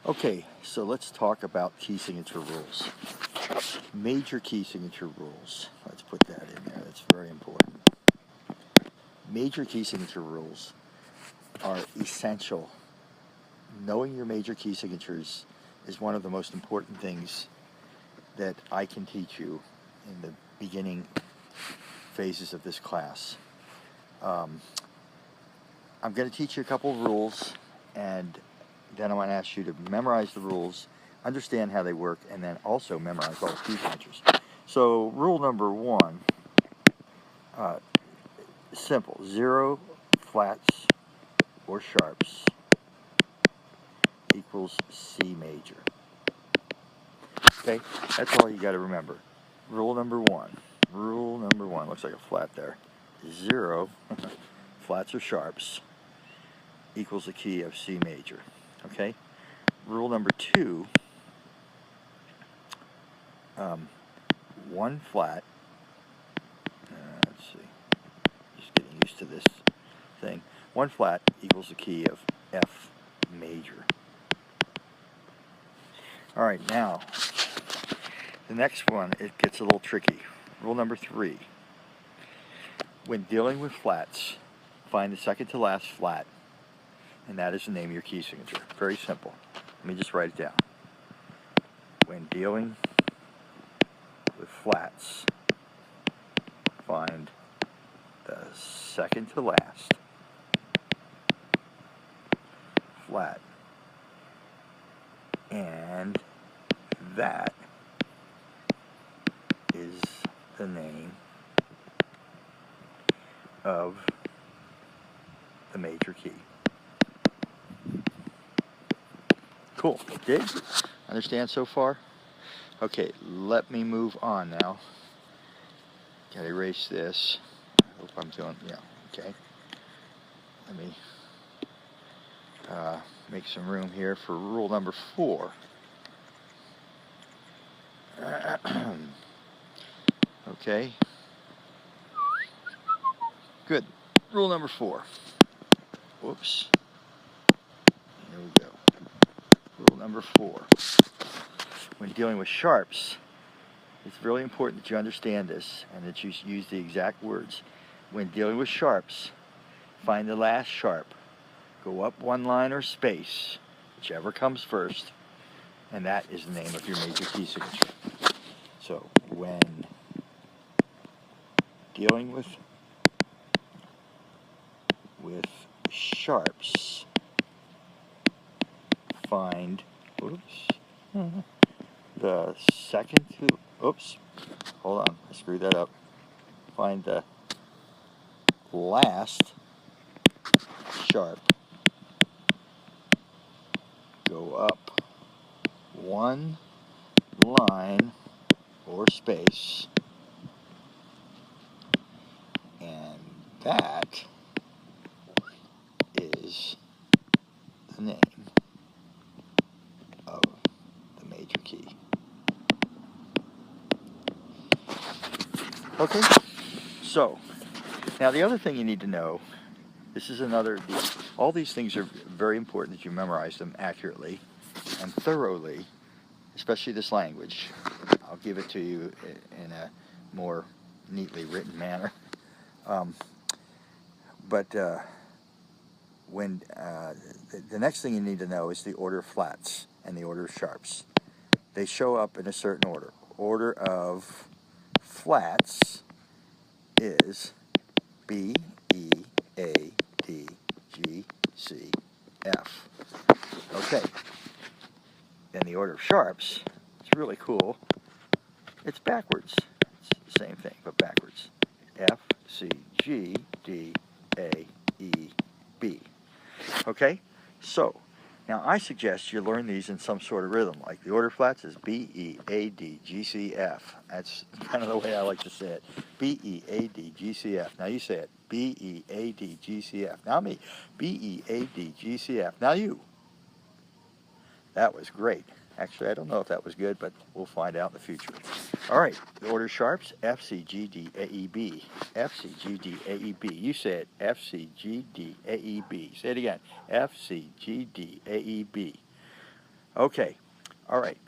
Okay, so let's talk about key signature rules. Major key signature rules. Let's put that in there. That's very important. Major key signature rules are essential. Knowing your major key signatures is one of the most important things that I can teach you in the beginning phases of this class. I'm going to teach you a couple of rules, and then I'm going to ask you to memorize the rules, understand how they work, and then also memorize all the key signatures. So rule number one, simple, 0 flats or sharps equals C major. Okay, that's all you got to remember. Rule number one, looks like a flat there. 0 flats or sharps equals the key of C major. Okay, rule number two, 1 flat, let's see, just getting used to this thing. 1 flat equals the key of F major. All right, now, the next one, it gets a little tricky. Rule number 3, when dealing with flats, find the second to last flat, and that is the name of your key signature. Very simple. Let me just write it down. When dealing with flats, find the second to last flat, and that is the name of the major key. Cool. Dig? Understand so far? Okay, let me move on now. Gotta erase this. I hope I'm doing, yeah, okay. Let me make some room here for rule number 4. Okay. Good. Rule number 4. Whoops. Here we go. Rule number 4. When dealing with sharps, it's really important that you understand this and that you use the exact words. When dealing with sharps, find the last sharp. Go up 1 line or space, whichever comes first, and that is the name of your major key signature. So, when dealing with sharps, find, the second to, hold on, I screwed that up. Find the last sharp. Go up 1 line or space, and that is the name of the major key. Okay, so now the other thing you need to know, this is all these things are very important that you memorize them accurately and thoroughly, especially this language. I'll give it to you in a more neatly written manner. When the next thing you need to know is the order of flats and the order of sharps. They show up in a certain order. Order of flats is B, E, A, D, G, C, F. Okay. Then the order of sharps, it's really cool. It's backwards. It's the same thing, but backwards. F, C, G, D, A, E, B. Okay? So, now I suggest you learn these in some sort of rhythm. Like the order of flats is B, E, A, D, G, C, F. That's kind of the way I like to say it. B, E, A, D, G, C, F. Now you say it. B, E, A, D, G, C, F. Now me. B, E, A, D, G, C, F. Now you. That was great. Actually, I don't know if that was good, but we'll find out in the future. All right, the order sharps, F, C, G, D, A, E, B. F, C, G, D, A, E, B. You say it, F, C, G, D, A, E, B. Say it again, F, C, G, D, A, E, B. Okay, all right.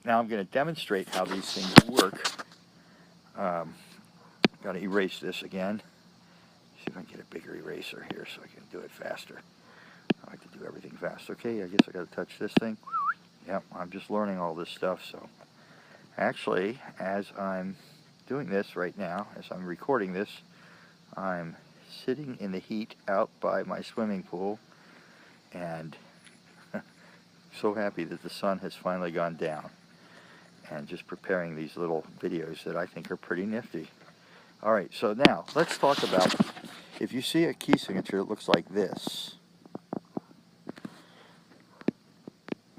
Now I'm going to demonstrate how these things work. Got to erase this again. See if I can get a bigger eraser here so I can do it faster. I like to do everything fast. Okay, I guess I got to touch this thing. Yep, I'm just learning all this stuff. So actually, as I'm doing this right now, as I'm recording this, I'm sitting in the heat out by my swimming pool, and so happy that the sun has finally gone down, and just preparing these little videos that I think are pretty nifty. All right, so now let's talk about, if you see a key signature that looks like this,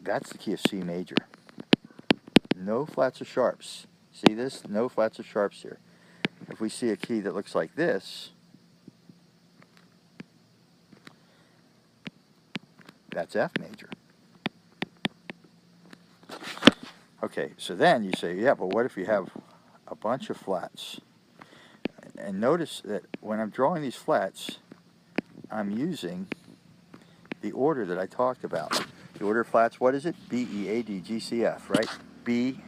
that's the key of C major. No flats or sharps. See this? No flats or sharps here. If we see a key that looks like this, that's F major. Okay, so then you say, yeah, but what if you have a bunch of flats? And notice that when I'm drawing these flats, I'm using the order that I talked about. The order of flats, what is it? B, E, A, D, G, C, F, right? B,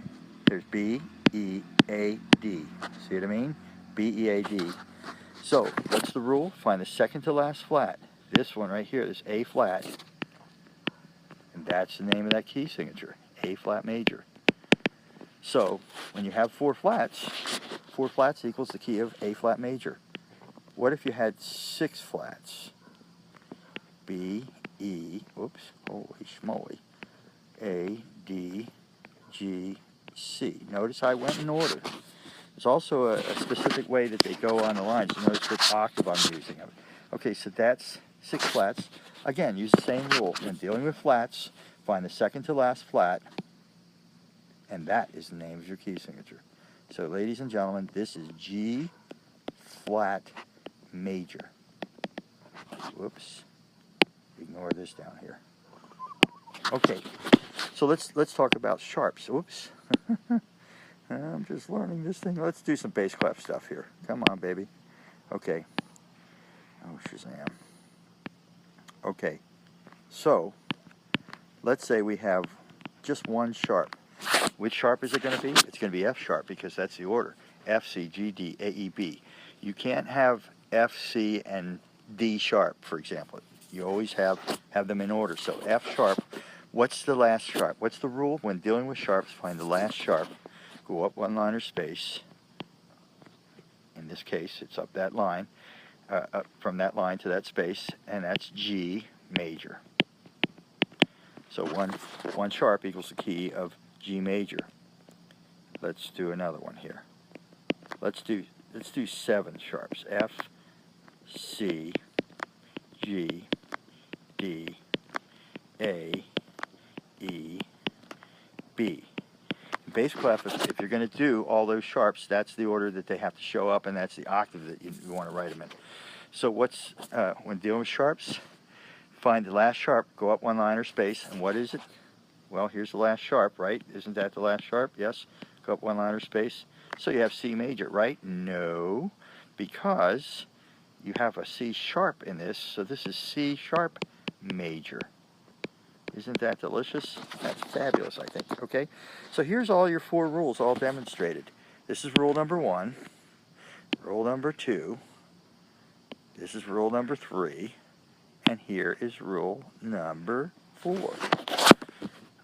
there's B, E, A, D. See what I mean? B, E, A, D. So, what's the rule? Find the second to last flat. This one right here, this A flat. And that's the name of that key signature, A flat major. So, when you have four flats equals the key of A flat major. What if you had 6 flats? B, E, oops, holy schmoly, A, D, G, C. Notice I went in order. There's also a specific way that they go on the lines. Notice which octave I'm using. Okay, so that's 6 flats. Again, use the same rule. When dealing with flats, find the second to last flat, and that is the name of your key signature. So, ladies and gentlemen, this is G flat major. Whoops. Ignore this down here. Okay, so let's talk about sharps. Oops. I'm just learning this thing. Let's do some bass clef stuff here. Come on, baby. Okay. Oh, Shazam. Okay, so let's say we have just one sharp. Which sharp is it going to be? It's going to be F sharp because that's the order. F, C, G, D, A, E, B. You can't have F, C, and D sharp, for example. You always have them in order. So F sharp, what's the last sharp? What's the rule? When dealing with sharps, find the last sharp, go up one line or space. In this case, it's up that line, up from that line to that space, and that's G major. So one sharp equals the key of G major. Let's do another one here. Let's do 7 sharps. F, C, G, D, A, E, B. Bass clef, if you're going to do all those sharps, that's the order that they have to show up, and that's the octave that you want to write them in. So what's, when dealing with sharps, find the last sharp, go up one line or space, and what is it? Well, here's the last sharp, right? Isn't that the last sharp? Yes. Go up one line or space. So you have C major, right? No, because you have a C sharp in this, so this is C sharp major. Isn't that delicious? That's fabulous, I think. Okay, so here's all your 4 rules all demonstrated. This is rule number 1, rule number 2, this is rule number 3, and here is rule number 4.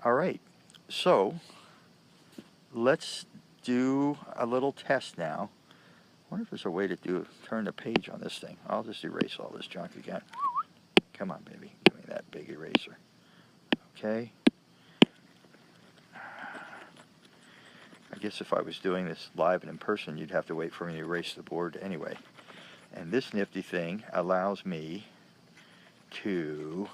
All right, so let's do a little test now. I wonder if there's a way to turn the page on this thing. I'll just erase all this junk again. Come on, baby, give me that big eraser. Okay. I guess if I was doing this live and in person, you'd have to wait for me to erase the board anyway. And this nifty thing allows me to,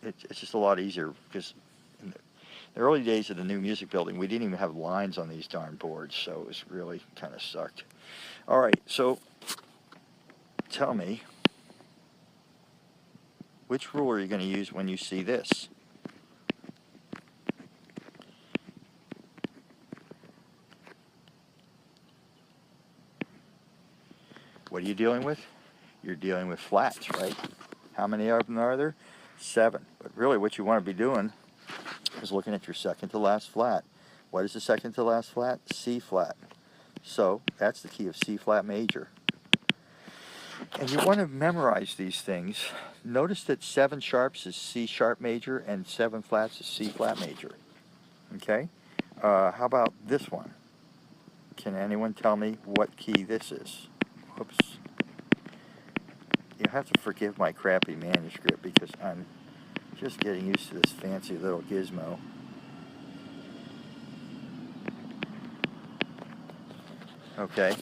it's just a lot easier because in the early days of the new music building, we didn't even have lines on these darn boards, so it was really kind of sucked. All right, so tell me, which rule are you going to use when you see this? What are you dealing with? You're dealing with flats, right? How many of them are there? 7. But really what you want to be doing is looking at your second to last flat. What is the second to last flat? C flat. So that's the key of C flat major. And you want to memorize these things. Notice that 7 sharps is C sharp major and 7 flats is C flat major. Okay? How about this one? Can anyone tell me what key this is? Oops. You have to forgive my crappy manuscript because I'm just getting used to this fancy little gizmo. Okay.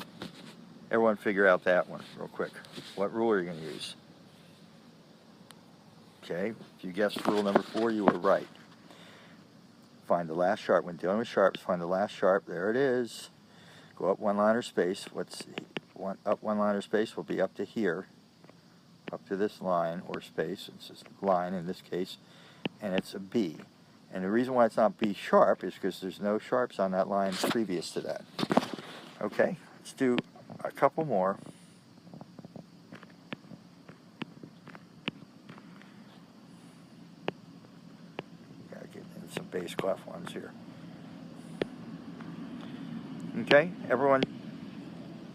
Everyone figure out that one real quick. What rule are you going to use? Okay. If you guessed rule number 4, you were right. Find the last sharp. When dealing with sharps, find the last sharp. There it is. Go up 1 line or space. Up 1 line or space will be up to here. Up to this line or space. It's just line in this case. And it's a B. And the reason why it's not B sharp is because there's no sharps on that line previous to that. Okay, let's do a couple more. Gotta get in some bass clef ones here. Okay, everyone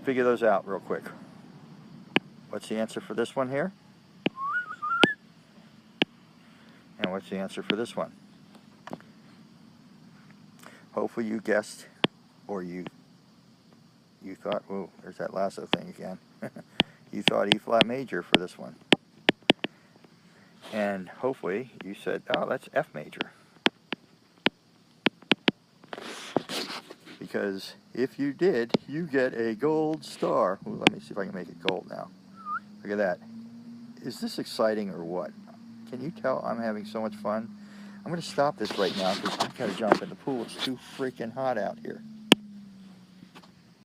figure those out real quick. What's the answer for this one here? And what's the answer for this one? Hopefully you guessed, or you thought, oh, there's that lasso thing again. You thought E flat major for this one. And hopefully you said, oh, that's F major. Because if you did, you get a gold star. Ooh, let me see if I can make it gold now. Look at that. Is this exciting or what? Can you tell I'm having so much fun? I'm going to stop this right now because I've got to jump in the pool. It's too freaking hot out here.